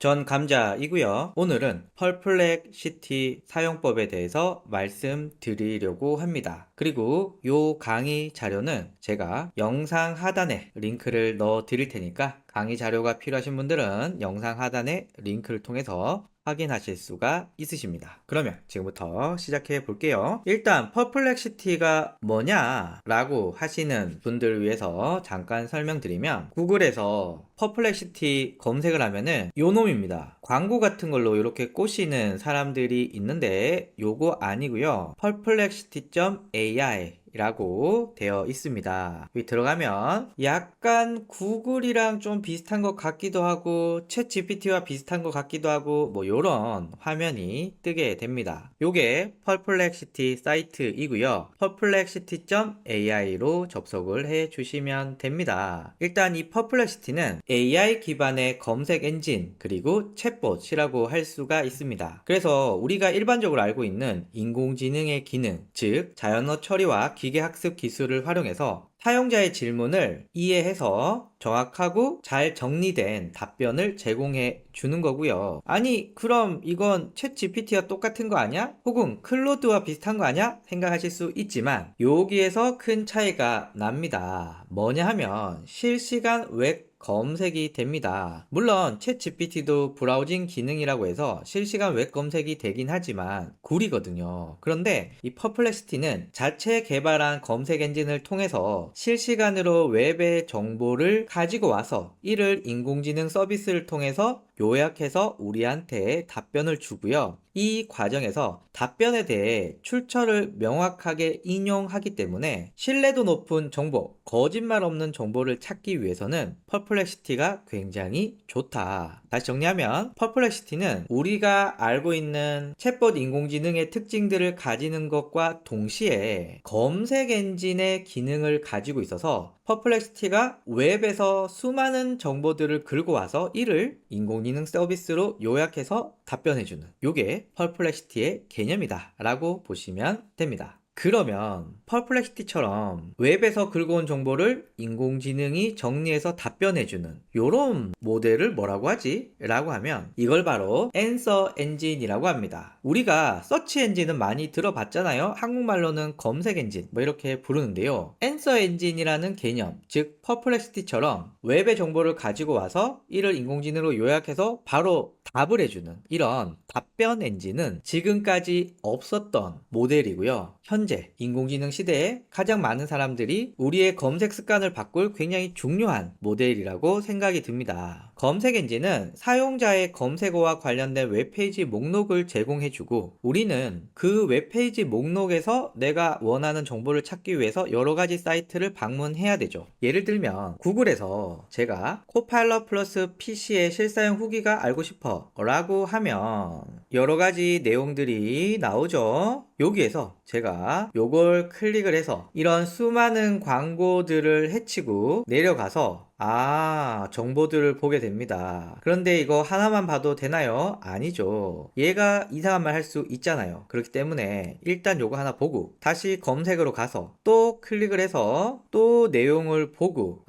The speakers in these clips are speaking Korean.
전 감자이고요. 오늘은 펄플렉시티 사용법에 대해서 말씀드리려고 합니다. 그리고 요 강의 자료는 제가 영상 하단에 링크를 넣어 드릴 테니까 강의 자료가 필요하신 분들은 영상 하단에 링크를 통해서 확인하실 수가 있으십니다. 그러면 지금부터 시작해 볼게요. 일단 퍼플렉시티가 뭐냐 라고 하시는 분들을 위해서 잠깐 설명드리면, 구글에서 퍼플렉시티 검색을 하면은 요 놈입니다. 광고 같은 걸로 이렇게 꼬시는 사람들이 있는데 요거 아니고요. perplexity.ai 라고 되어 있습니다. 여기 들어가면 약간 구글이랑 좀 비슷한 것 같기도 하고 챗 GPT와 비슷한 것 같기도 하고 뭐 요런 화면이 뜨게 됩니다. 요게 퍼플렉시티 사이트이고요. perplexity.ai로 접속을 해 주시면 됩니다. 일단 이 퍼플렉시티는 AI 기반의 검색 엔진 그리고 챗봇이라고 할 수가 있습니다. 그래서 우리가 일반적으로 알고 있는 인공지능의 기능, 즉 자연어 처리와 기계학습 기술을 활용해서 사용자의 질문을 이해해서 정확하고 잘 정리된 답변을 제공해 주는 거고요. 아니, 그럼 이건 챗 GPT와 똑같은 거 아니야? 혹은 클로드와 비슷한 거 아니야? 생각하실 수 있지만 여기에서 큰 차이가 납니다. 뭐냐 하면 실시간 웹 검색이 됩니다. 물론 챗 GPT도 브라우징 기능이라고 해서 실시간 웹 검색이 되긴 하지만 구리거든요. 그런데 이 퍼플렉시티는 자체 개발한 검색 엔진을 통해서 실시간으로 웹의 정보를 가지고 와서 이를 인공지능 서비스를 통해서 요약해서 우리한테 답변을 주고요. 이 과정에서 답변에 대해 출처를 명확하게 인용하기 때문에 신뢰도 높은 정보, 거짓말 없는 정보를 찾기 위해서는 퍼플렉시티가 굉장히 좋다. 다시 정리하면 퍼플렉시티는 우리가 알고 있는 챗봇 인공지능의 특징들을 가지는 것과 동시에 검색 엔진의 기능을 가지고 있어서 퍼플렉시티가 웹에서 수많은 정보들을 긁고 와서 이를 인공지능 서비스로 요약해서 답변해주는, 요게 퍼플렉시티의 개념이다 라고 보시면 됩니다. 그러면 퍼플렉시티처럼 웹에서 긁어온 정보를 인공지능이 정리해서 답변해주는 요런 모델을 뭐라고 하지? 라고 하면 이걸 바로 앤서 엔진이라고 합니다. 우리가 서치 엔진은 많이 들어봤잖아요. 한국말로는 검색 엔진 뭐 이렇게 부르는데요. 앤서 엔진이라는 개념, 즉 퍼플렉시티처럼 웹의 정보를 가지고 와서 이를 인공지능으로 요약해서 바로 답을 해주는 이런 답변 엔진은 지금까지 없었던 모델이고요. 현재 인공지능 시대에 가장 많은 사람들이 우리의 검색 습관을 바꿀 굉장히 중요한 모델이라고 생각이 듭니다. 검색 엔진은 사용자의 검색어와 관련된 웹페이지 목록을 제공해주고 우리는 그 웹페이지 목록에서 내가 원하는 정보를 찾기 위해서 여러 가지 사이트를 방문해야 되죠. 예를 들면 구글에서 제가 코파일럿 플러스 PC의 실사용 후기가 알고 싶어 라고 하면 여러 가지 내용들이 나오죠. 여기에서 제가 요걸 클릭을 해서 이런 수많은 광고들을 해치고 내려가서 정보들을 보게 됩니다. 그런데 이거 하나만 봐도 되나요? 아니죠. 얘가 이상한 말 할 수 있잖아요. 그렇기 때문에 일단 요거 하나 보고 다시 검색으로 가서 또 클릭을 해서 또 내용을 보고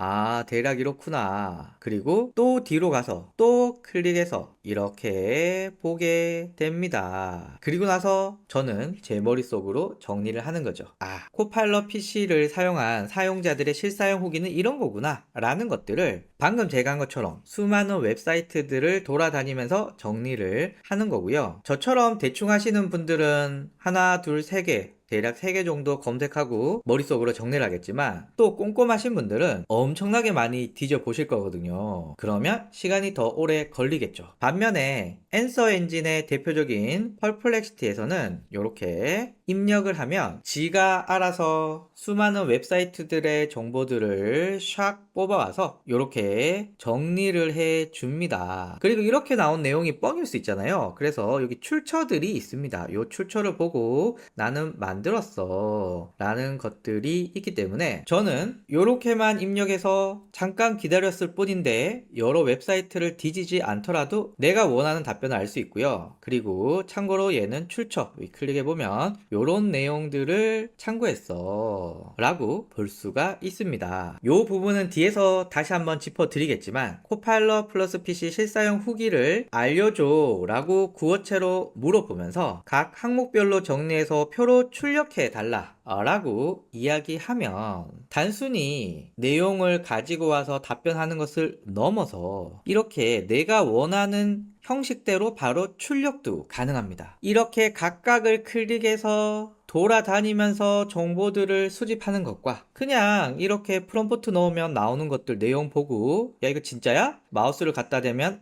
대략 이렇구나. 그리고 또 뒤로 가서 또 클릭해서 이렇게 보게 됩니다. 그리고 나서 저는 제 머릿속으로 정리를 하는 거죠. 코파일럿 PC를 사용한 사용자들의 실사용 후기는 이런 거구나 라는 것들을 방금 제가 한 것처럼 수많은 웹사이트들을 돌아다니면서 정리를 하는 거고요. 저처럼 대충 하시는 분들은 하나, 둘, 세 개, 대략 3개 정도 검색하고 머릿속으로 정리를 하겠지만 또 꼼꼼하신 분들은 엄청나게 많이 뒤져보실 거거든요. 그러면 시간이 더 오래 걸리겠죠. 반면에 앤서 엔진의 대표적인 펄플렉시티에서는 이렇게 입력을 하면 지가 알아서 수많은 웹사이트들의 정보들을 샥 뽑아와서 이렇게 정리를 해 줍니다. 그리고 이렇게 나온 내용이 뻥일 수 있잖아요. 그래서 여기 출처들이 있습니다. 이 출처를 보고 나는 맞는 만들었어 라는 것들이 있기 때문에 저는 이렇게만 입력해서 잠깐 기다렸을 뿐인데 여러 웹사이트를 뒤지지 않더라도 내가 원하는 답변을 알 수 있고요. 그리고 참고로 얘는 출처 클릭해보면 이런 내용들을 참고했어 라고 볼 수가 있습니다. 이 부분은 뒤에서 다시 한번 짚어드리겠지만 코파일럿 플러스 PC 실사용 후기를 알려줘 라고 구어체로 물어보면서 각 항목별로 정리해서 표로 출력해 달라 라고 이야기하면 단순히 내용을 가지고 와서 답변하는 것을 넘어서 이렇게 내가 원하는 형식대로 바로 출력도 가능합니다. 이렇게 각각을 클릭해서 돌아다니면서 정보들을 수집하는 것과 그냥 이렇게 프롬프트 넣으면 나오는 것들 내용 보고 야 이거 진짜야? 마우스를 갖다 대면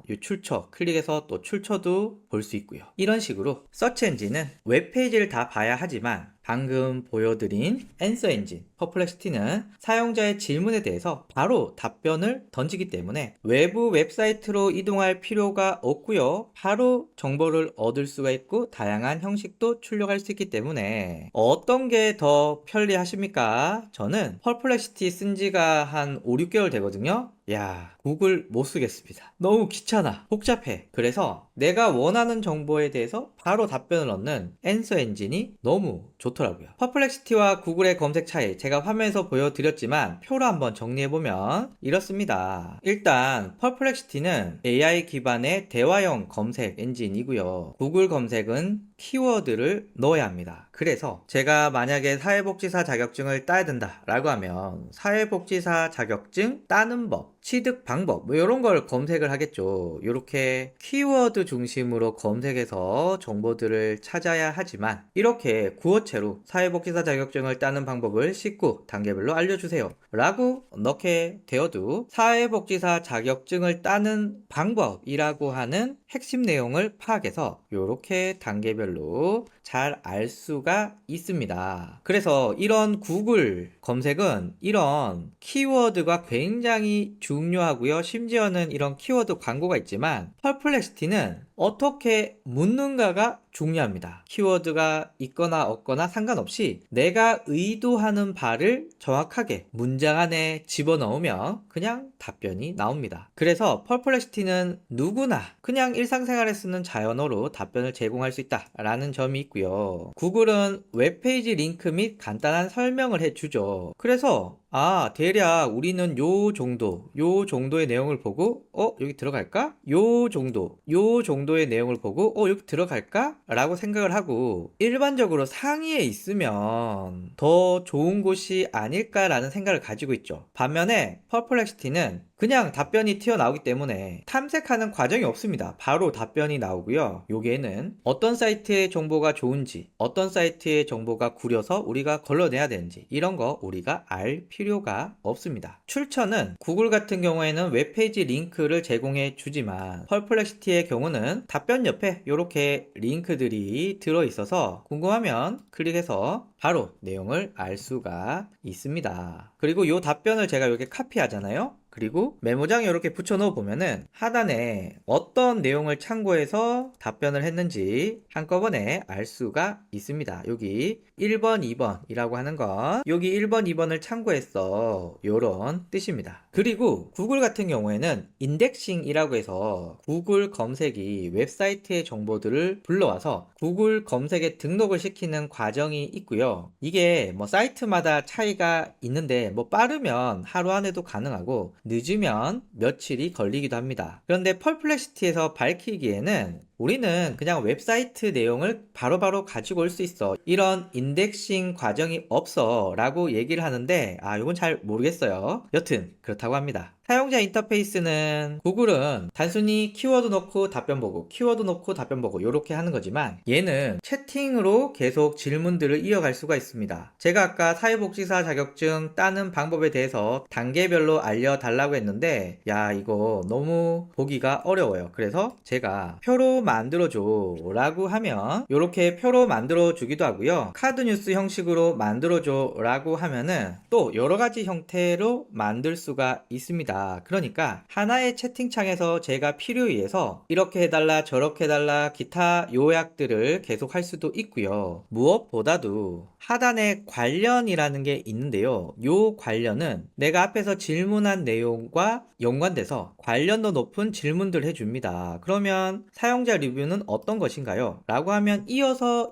이 출처 클릭해서 또 출처도 볼 수 있고요. 이런 식으로 서치 엔진은 웹페이지를 다 봐야 하지만 방금 보여드린 앤서 엔진 퍼플렉시티는 사용자의 질문에 대해서 바로 답변을 던지기 때문에 외부 웹사이트로 이동할 필요가 없고요. 바로 정보를 얻을 수가 있고 다양한 형식도 출력할 수 있기 때문에 어떤 게 더 편리하십니까? 저는 퍼플렉시티 쓴 지가 한 5, 6개월 되거든요. 야, 구글 못 쓰겠습니다. 너무 귀찮아. 복잡해. 그래서 내가 원하는 정보에 대해서 바로 답변을 얻는 앤서 엔진이 너무 좋더라고요. 퍼플렉시티와 구글의 검색 차이 제가 화면에서 보여드렸지만 표로 한번 정리해보면 이렇습니다. 일단 퍼플렉시티는 AI 기반의 대화형 검색 엔진이고요. 구글 검색은 키워드를 넣어야 합니다. 그래서 제가 만약에 사회복지사 자격증을 따야 된다 라고 하면 사회복지사 자격증 따는 법, 취득 방법 뭐 이런 걸 검색을 하겠죠. 이렇게 키워드 중심으로 검색해서 정보들을 찾아야 하지만 이렇게 구어체로 사회복지사 자격증을 따는 방법을 쉽고 단계별로 알려주세요 라고 넣게 되어도 사회복지사 자격증을 따는 방법이라고 하는 핵심 내용을 파악해서 이렇게 단계별로 잘 알 수가 있습니다. 그래서 이런 구글 검색은 이런 키워드가 굉장히 중요하고요. 심지어는 이런 키워드 광고가 있지만 퍼플렉시티는 어떻게 묻는가가 중요합니다. 키워드가 있거나 없거나 상관없이 내가 의도하는 바를 정확하게 문장 안에 집어넣으면 그냥 답변이 나옵니다. 그래서 퍼플렉시티는 누구나 그냥 일상생활에 쓰는 자연어로 답변을 제공할 수 있다라는 점이 있고요. 구글은 웹페이지 링크 및 간단한 설명을 해주죠. 그래서 대략 우리는 요 정도의 내용을 보고 여기 들어갈까? 요 정도의 내용을 보고 여기 들어갈까? 라고 생각을 하고 일반적으로 상위에 있으면 더 좋은 곳이 아닐까라는 생각을 가지고 있죠. 반면에 퍼플렉시티는 그냥 답변이 튀어나오기 때문에 탐색하는 과정이 없습니다. 바로 답변이 나오고요. 여기에는 어떤 사이트의 정보가 좋은지, 어떤 사이트의 정보가 구려서 우리가 걸러내야 되는지 이런 거 우리가 알 필요가 없습니다. 출처는 구글 같은 경우에는 웹페이지 링크를 제공해 주지만 퍼플렉시티의 경우는 답변 옆에 이렇게 링크들이 들어있어서 궁금하면 클릭해서 바로 내용을 알 수가 있습니다. 그리고 이 답변을 제가 이렇게 카피하잖아요. 그리고 메모장에 이렇게 붙여 넣어 보면은 하단에 어떤 내용을 참고해서 답변을 했는지 한꺼번에 알 수가 있습니다. 여기 1번, 2번 이라고 하는 건 여기 1번, 2번을 참고했어 요런 뜻입니다. 그리고 구글 같은 경우에는 인덱싱이라고 해서 구글 검색이 웹사이트의 정보들을 불러와서 구글 검색에 등록을 시키는 과정이 있고요. 이게 뭐 사이트마다 차이가 있는데 뭐 빠르면 하루 안에도 가능하고 늦으면 며칠이 걸리기도 합니다. 그런데 퍼플렉시티에서 밝히기에는 우리는 그냥 웹사이트 내용을 바로바로 가지고 올 수 있어. 이런 인덱싱 과정이 없어 라고 얘기를 하는데 이건 잘 모르겠어요. 여튼 그렇다고 합니다. 사용자 인터페이스는 구글은 단순히 키워드 넣고 답변 보고 키워드 넣고 답변 보고 이렇게 하는 거지만 얘는 채팅으로 계속 질문들을 이어갈 수가 있습니다. 제가 아까 사회복지사 자격증 따는 방법에 대해서 단계별로 알려달라고 했는데 이거 너무 보기가 어려워요. 그래서 제가 표로 만들어줘 라고 하면 이렇게 표로 만들어 주기도 하고요. 카드 뉴스 형식으로 만들어줘 라고 하면은 또 여러가지 형태로 만들 수가 있습니다. 그러니까 하나의 채팅창에서 제가 필요에 의해서 이렇게 해달라 저렇게 해달라 기타 요약들을 계속 할 수도 있고요. 무엇보다도 하단에 관련이라는 게 있는데요. 요 관련은 내가 앞에서 질문한 내용과 연관돼서 관련도 높은 질문들 해줍니다. 그러면 사용자 리뷰는 어떤 것인가요? 라고 하면 이어서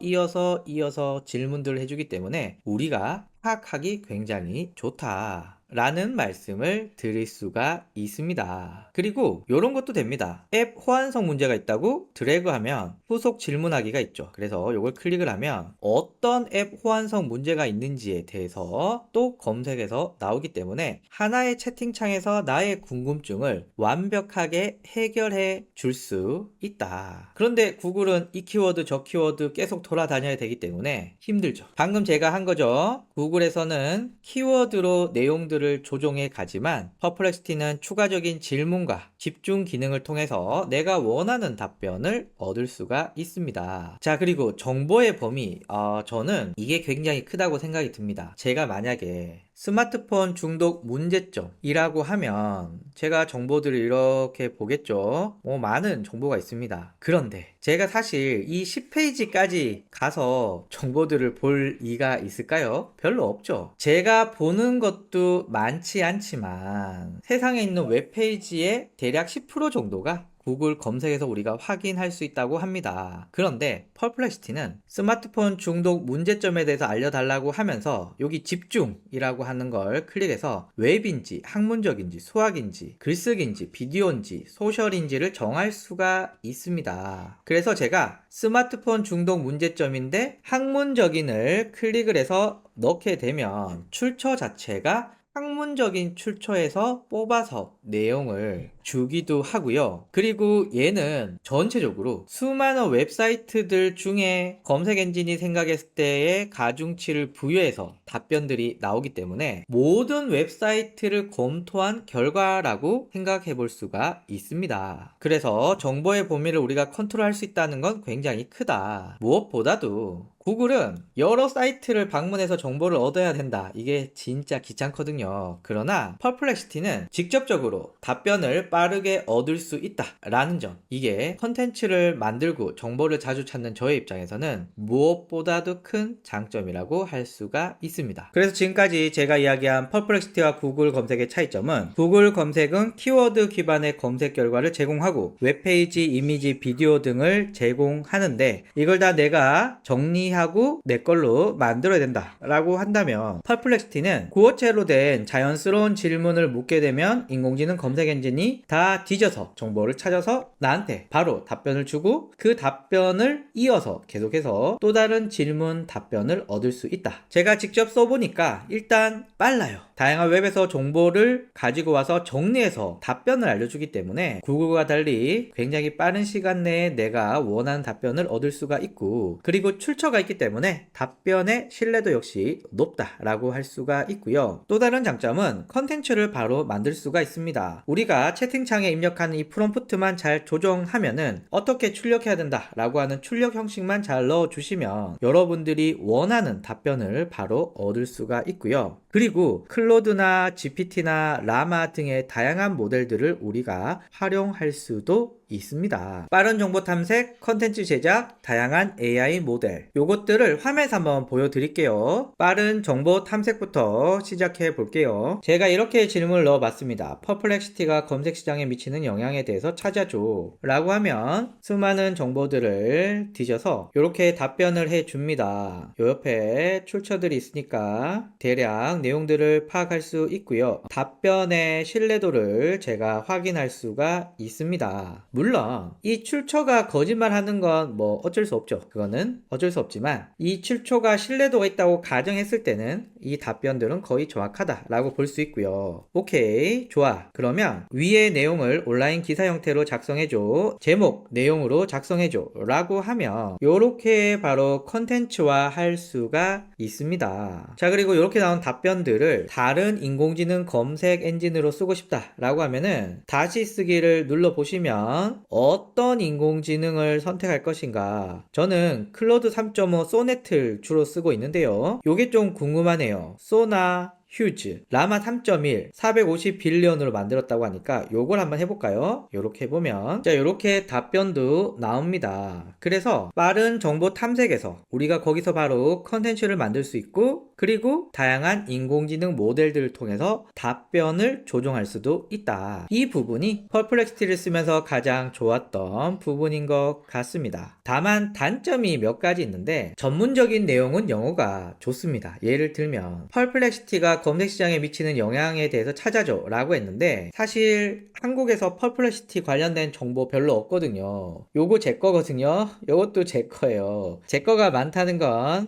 질문들을 해주기 때문에 우리가 파악하기 굉장히 좋다 라는 말씀을 드릴 수가 있습니다. 그리고 이런 것도 됩니다. 앱 호환성 문제가 있다고 드래그하면 후속 질문하기가 있죠. 그래서 이걸 클릭을 하면 어떤 앱 호환성 문제가 있는지에 대해서 또 검색해서 나오기 때문에 하나의 채팅창에서 나의 궁금증을 완벽하게 해결해 줄 수 있다. 그런데 구글은 이 키워드 저 키워드 계속 돌아다녀야 되기 때문에 힘들죠. 방금 제가 한 거죠. 구글에서는 키워드로 내용들을 조정해 가지만 퍼플렉시티는 추가적인 질문과 집중 기능을 통해서 내가 원하는 답변을 얻을 수가 있습니다. 자, 그리고 정보의 범위, 저는 이게 굉장히 크다고 생각이 듭니다. 제가 만약에 스마트폰 중독 문제점이라고 하면 제가 정보들을 이렇게 보겠죠. 많은 정보가 있습니다. 그런데 제가 사실 이 10페이지까지 가서 정보들을 볼 이가 있을까요? 별로 없죠. 제가 보는 것도 많지 않지만 세상에 있는 웹페이지의 대략 10% 정도가 구글 검색에서 우리가 확인할 수 있다고 합니다. 그런데 퍼플렉시티는 스마트폰 중독 문제점에 대해서 알려달라고 하면서 여기 집중이라고 하는 걸 클릭해서 웹인지 학문적인지 수학인지 글쓰기인지 비디오인지 소셜인지를 정할 수가 있습니다. 그래서 제가 스마트폰 중독 문제점인데 학문적인을 클릭을 해서 넣게 되면 출처 자체가 학문적인 출처에서 뽑아서 내용을 주기도 하고요. 그리고 얘는 전체적으로 수많은 웹사이트들 중에 검색 엔진이 생각했을 때의 가중치를 부여해서 답변들이 나오기 때문에 모든 웹사이트를 검토한 결과라고 생각해 볼 수가 있습니다. 그래서 정보의 범위를 우리가 컨트롤할 수 있다는 건 굉장히 크다. 무엇보다도 구글은 여러 사이트를 방문해서 정보를 얻어야 된다. 이게 진짜 귀찮거든요. 그러나 퍼플렉시티는 직접적으로 답변을 빠르게 얻을 수 있다 라는 점, 이게 컨텐츠를 만들고 정보를 자주 찾는 저의 입장에서는 무엇보다도 큰 장점이라고 할 수가 있습니다. 그래서 지금까지 제가 이야기한 퍼플렉시티와 구글 검색의 차이점은, 구글 검색은 키워드 기반의 검색 결과를 제공하고 웹페이지, 이미지, 비디오 등을 제공하는데 이걸 다 내가 정리하고 내 걸로 만들어야 된다 라고 한다면, 퍼플렉시티는 구어체로 된 자연스러운 질문을 묻게 되면 인공지능 검색 엔진이 다 뒤져서 정보를 찾아서 나한테 바로 답변을 주고 그 답변을 이어서 계속해서 또 다른 질문 답변을 얻을 수 있다. 제가 직접 써보니까 일단 빨라요. 다양한 웹에서 정보를 가지고 와서 정리해서 답변을 알려주기 때문에 구글과 달리 굉장히 빠른 시간 내에 내가 원하는 답변을 얻을 수가 있고, 그리고 출처가 있기 때문에 답변의 신뢰도 역시 높다라고 할 수가 있고요. 또 다른 장점은 컨텐츠를 바로 만들 수가 있습니다. 우리가 채팅창에 입력하는 이 프롬프트만 잘 조정하면은 어떻게 출력해야 된다 라고 하는 출력 형식만 잘 넣어주시면 여러분들이 원하는 답변을 바로 얻을 수가 있고요. 그리고 클로드나 GPT나 라마 등의 다양한 모델들을 우리가 활용할 수도 있습니다. 빠른 정보 탐색, 컨텐츠 제작, 다양한 AI 모델, 요것들을 화면에서 한번 보여드릴게요. 빠른 정보 탐색부터 시작해 볼게요. 제가 이렇게 질문을 넣어봤습니다. 퍼플렉시티가 검색 시장에 미치는 영향에 대해서 찾아줘 라고 하면 수많은 정보들을 뒤져서 이렇게 답변을 해줍니다. 요 옆에 출처들이 있으니까 대략 내용들을 파악할 수 있고요. 답변의 신뢰도를 제가 확인할 수가 있습니다. 물론 이 출처가 거짓말하는 건 뭐 어쩔 수 없죠. 그거는 어쩔 수 없지만 이 출처가 신뢰도가 있다고 가정했을 때는 이 답변들은 거의 정확하다라고 볼 수 있고요. 오케이, 좋아. 그러면 위의 내용을 온라인 기사 형태로 작성해줘, 제목 내용으로 작성해줘 라고 하면 요렇게 바로 컨텐츠화 할 수가 있습니다. 자, 그리고 이렇게 나온 답변들을 다른 인공지능 검색 엔진으로 쓰고 싶다 라고 하면은 다시 쓰기를 눌러 보시면 그러면 어떤 인공지능을 선택할 것인가? 저는 클로드 3.5 소네트를 주로 쓰고 있는데요. 요게 좀 궁금하네요. 소나 휴즈, 라마 3.1, 450 빌리언으로 만들었다고 하니까 요걸 한번 해볼까요? 요렇게 해보면 자, 요렇게 답변도 나옵니다. 그래서 빠른 정보 탐색에서 우리가 거기서 바로 컨텐츠를 만들 수 있고, 그리고 다양한 인공지능 모델들을 통해서 답변을 조종할 수도 있다. 이 부분이 퍼플렉시티를 쓰면서 가장 좋았던 부분인 것 같습니다. 다만 단점이 몇 가지 있는데, 전문적인 내용은 영어가 좋습니다. 예를 들면 퍼플렉시티가 검색시장에 미치는 영향에 대해서 찾아줘 라고 했는데, 사실 한국에서 퍼플렉시티 관련된 정보 별로 없거든요. 요거 제 거거든요. 요것도 제 거예요. 제 거가 많다는 건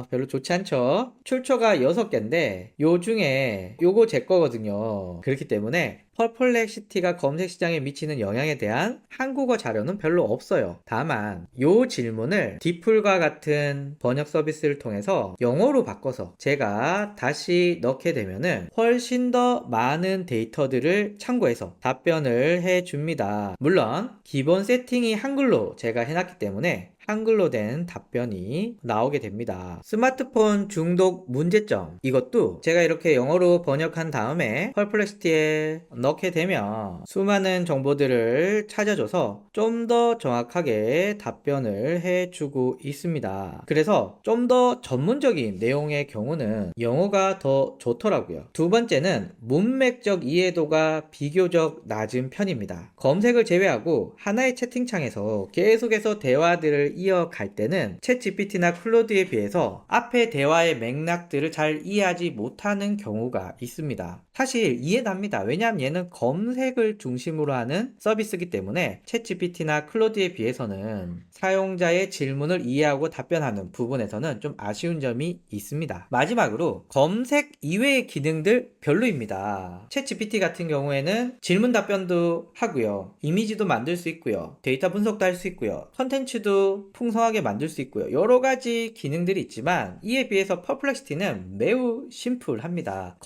별로 좋지 않죠. 출처가 6개인데 요 중에 요거 제 거거든요. 그렇기 때문에 퍼플렉시티가 검색시장에 미치는 영향에 대한 한국어 자료는 별로 없어요. 다만 요 질문을 디플과 같은 번역 서비스를 통해서 영어로 바꿔서 제가 다시 넣게 되면은 훨씬 더 많은 데이터들을 참고해서 답변을 해줍니다. 물론 기본 세팅이 한글로 제가 해놨기 때문에 한글로 된 답변이 나오게 됩니다. 스마트폰 중독 문제점, 이것도 제가 이렇게 영어로 번역한 다음에 퍼플렉시티에 넣게 되면 수많은 정보들을 찾아줘서 좀 더 정확하게 답변을 해주고 있습니다. 그래서 좀 더 전문적인 내용의 경우는 영어가 더 좋더라고요. 두 번째는 문맥적 이해도가 비교적 낮은 편입니다. 검색을 제외하고 하나의 채팅창에서 계속해서 대화들을 이어갈 때는 챗GPT나 클로드에 비해서 앞에 대화의 맥락들을 잘 이해하지 못하는 경우가 있습니다. 사실 이해납니다. 왜냐하면 얘는 검색을 중심으로 하는 서비스이기 때문에 챗GPT나 클로드에 비해서는 사용자의 질문을 이해하고 답변하는 부분에서는 좀 아쉬운 점이 있습니다. 마지막으로 검색 이외의 기능들 별로입니다. 챗GPT 같은 경우에는 질문 답변도 하고요, 이미지도 만들 수 있고요, 데이터 분석도 할 수 있고요, 컨텐츠도 풍성하게 만들 수 있고요, 여러 가지 기능들이 있지만 이에 비해서 퍼플렉시티는 매우 심플합니다.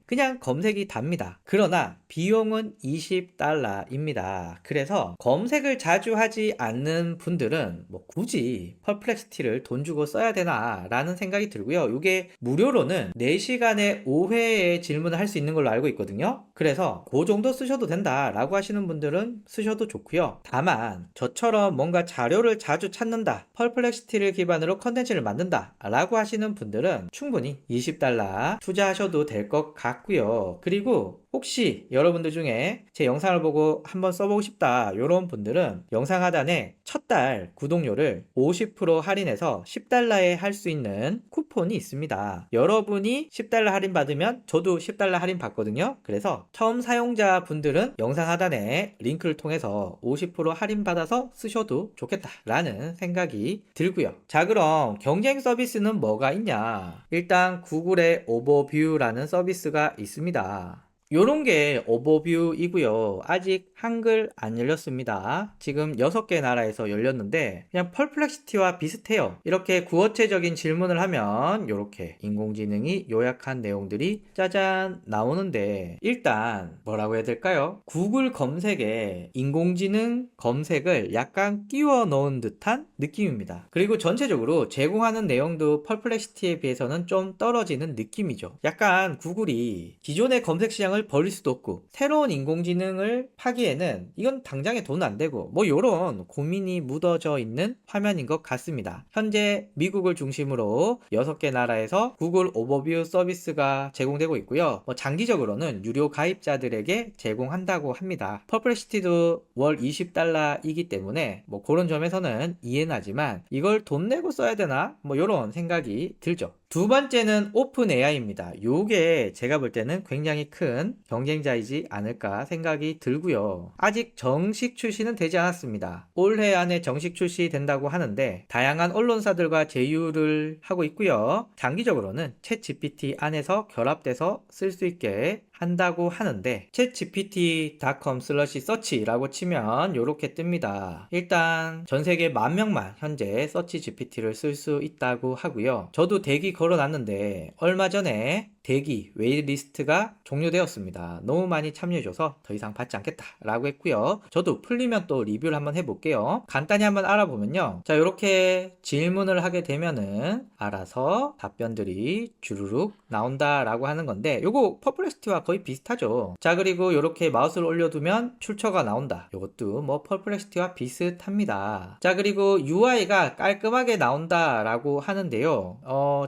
그냥 검색이 답니다. 그러나 비용은 $20입니다. 그래서 검색을 자주 하지 않는 분들은 뭐 굳이 퍼플렉시티를 돈 주고 써야 되나 라는 생각이 들고요. 이게 무료로는 4시간에 5회의 질문을 할 수 있는 걸로 알고 있거든요. 그래서 그 정도 쓰셔도 된다 라고 하시는 분들은 쓰셔도 좋고요. 다만 저처럼 뭔가 자료를 자주 찾는다, 퍼플렉시티를 기반으로 컨텐츠를 만든다 라고 하시는 분들은 충분히 $20 투자하셔도 될 것 같고요. 그리고 혹시 여러분들 중에 제 영상을 보고 한번 써보고 싶다 이런 분들은 영상 하단에 첫 달 구독료를 50% 할인해서 $10에 할 수 있는 쿠폰이 있습니다. 여러분이 $10 할인 받으면 저도 $10 할인 받거든요. 그래서 처음 사용자 분들은 영상 하단에 링크를 통해서 50% 할인 받아서 쓰셔도 좋겠다 라는 생각이 들고요. 자, 그럼 경쟁 서비스는 뭐가 있냐? 일단 구글의 오버뷰라는 서비스가 있습니다. 요런 게 오버뷰이고요. 아직 한글 안 열렸습니다. 지금 6개 나라에서 열렸는데 그냥 퍼플렉시티와 비슷해요. 이렇게 구어체적인 질문을 하면 이렇게 인공지능이 요약한 내용들이 짜잔 나오는데, 일단 뭐라고 해야 될까요? 구글 검색에 인공지능 검색을 약간 끼워 넣은 듯한 느낌입니다. 그리고 전체적으로 제공하는 내용도 퍼플렉시티에 비해서는 좀 떨어지는 느낌이죠. 약간 구글이 기존의 검색 시장을 버릴 수도 없고 새로운 인공지능을 파기에는 이건 당장에 돈 안 되고 뭐 요런 고민이 묻어져 있는 화면인 것 같습니다. 현재 미국을 중심으로 6개 나라에서 구글 오버뷰 서비스가 제공되고 있고요. 장기적으로는 유료 가입자들에게 제공한다고 합니다. 퍼플렉시티도 월 $20이기 때문에 뭐 그런 점에서는 이해는 하지만 이걸 돈 내고 써야 되나? 뭐 요런 생각이 들죠. 두 번째는 오픈 AI입니다. 요게 제가 볼 때는 굉장히 큰 경쟁자이지 않을까 생각이 들고요. 아직 정식 출시는 되지 않았습니다. 올해 안에 정식 출시된다고 하는데 다양한 언론사들과 제휴를 하고 있고요. 장기적으로는 챗GPT 안에서 결합돼서 쓸 수 있게 한다고 하는데 chatgpt.com/search라고 치면 이렇게 뜹니다. 일단 전세계 10,000명만 현재 서치 GPT를 쓸 수 있다고 하고요. 저도 대기 걸어놨는데 얼마 전에 대기 웨이리스트가 종료되었습니다. 너무 많이 참여해줘서 더 이상 받지 않겠다라고 했고요. 저도 풀리면 또 리뷰를 한번 해볼게요. 간단히 한번 알아보면요. 자, 이렇게 질문을 하게 되면은 알아서 답변들이 주르륵 나온다라고 하는 건데, 요거 퍼플렉시티와 거의 비슷하죠. 자, 그리고 이렇게 마우스를 올려두면 출처가 나온다. 요것도 뭐 퍼플렉시티와 비슷합니다. 자, 그리고 UI가 깔끔하게 나온다라고 하는데요.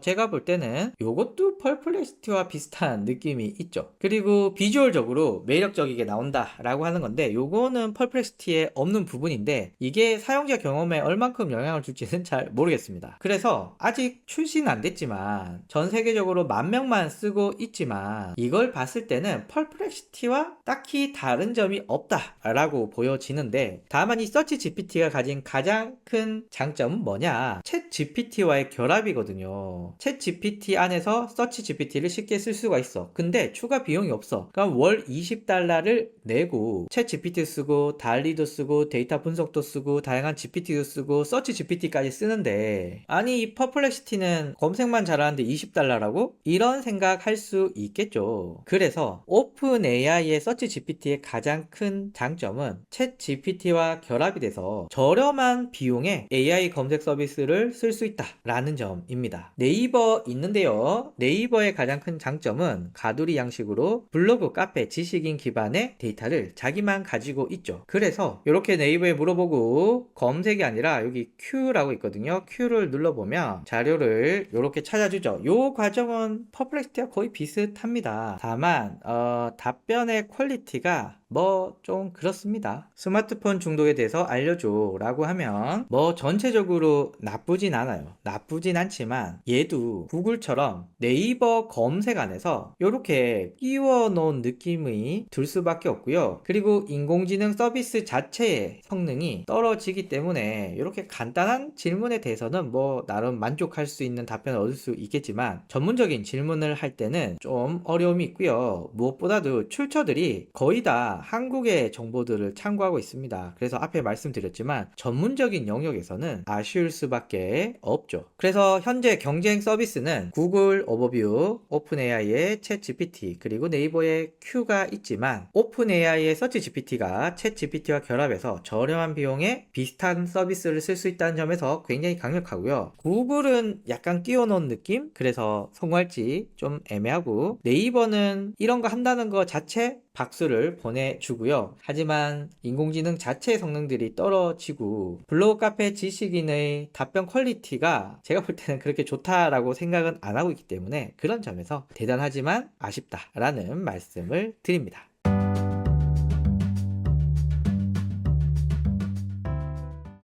제가 볼 때는 요것도 퍼플렉시티와 비슷한 느낌이 있죠. 그리고 비주얼적으로 매력적이게 나온다라고 하는 건데, 요거는 퍼플렉시티에 없는 부분인데 이게 사용자 경험에 얼만큼 영향을 줄지는 잘 모르겠습니다. 그래서 아직 출시는 안 됐지만 전 세계적으로 10,000명만 쓰고 있지만 이걸 봤을 때는 퍼플렉시티와 딱히 다른 점이 없다라고 보여지는데, 다만 이 서치 GPT가 가진 가장 큰 장점은 뭐냐? 챗 GPT와의 결합이거든요. 챗 GPT 안에서 서치 GPT를 쉽게 쓸 수가 있어. 근데 추가 비용이 없어. 그럼 월 $20를 내고 챗 GPT 쓰고 달리도 쓰고 데이터 분석도 쓰고 다양한 GPT도 쓰고 서치 GPT까지 쓰는데, 아니 이 퍼플렉시티는 검색만 잘하는데 $20라고? 이런 생각할 수 있겠죠. 그래서 오픈 AI의 서치 GPT의 가장 큰 장점은 챗 GPT와 결합이 돼서 저렴한 비용에 AI 검색 서비스를 쓸 수 있다라는 점입니다. 네이버 있는데요. 네이버의 가장 큰 장점은 가두리 양식으로 블로그, 카페, 지식인 기반의 데이터를 자기만 가지고 있죠. 그래서 이렇게 네이버에 물어보고 검색이 아니라 여기 Q라고 있거든요. Q를 눌러보면 자료를 이렇게 찾아주죠. 이 과정은 퍼플렉시티와 거의 비슷합니다. 다만 답변의 퀄리티가 뭐 좀 그렇습니다. 스마트폰 중독에 대해서 알려줘 라고 하면 뭐 전체적으로 나쁘진 않아요. 나쁘진 않지만 얘도 구글처럼 네이버 검색 안에서 이렇게 끼워 놓은 느낌이 들 수밖에 없고요. 그리고 인공지능 서비스 자체의 성능이 떨어지기 때문에 이렇게 간단한 질문에 대해서는 뭐 나름 만족할 수 있는 답변을 얻을 수 있겠지만 전문적인 질문을 할 때는 좀 어려움이 있고요. 무엇보다도 출처들이 거의 다 한국의 정보들을 참고하고 있습니다. 그래서 앞에 말씀드렸지만 전문적인 영역에서는 아쉬울 수밖에 없죠. 그래서 현재 경쟁 서비스는 구글 오버뷰, 오픈 AI의 챗 GPT, 그리고 네이버의 Q가 있지만 오픈 AI의 서치 GPT가 챗 GPT와 결합해서 저렴한 비용에 비슷한 서비스를 쓸 수 있다는 점에서 굉장히 강력하고요. 구글은 약간 끼워놓은 느낌? 그래서 성공할지 좀 애매하고, 네이버는 이런 거 한다는 거 자체 박수를 보내주고요. 하지만 인공지능 자체의 성능들이 떨어지고 블로그, 카페, 지식인의 답변 퀄리티가 제가 볼 때는 그렇게 좋다라고 생각은 안 하고 있기 때문에 그런 점에서 대단하지만 아쉽다라는 말씀을 드립니다.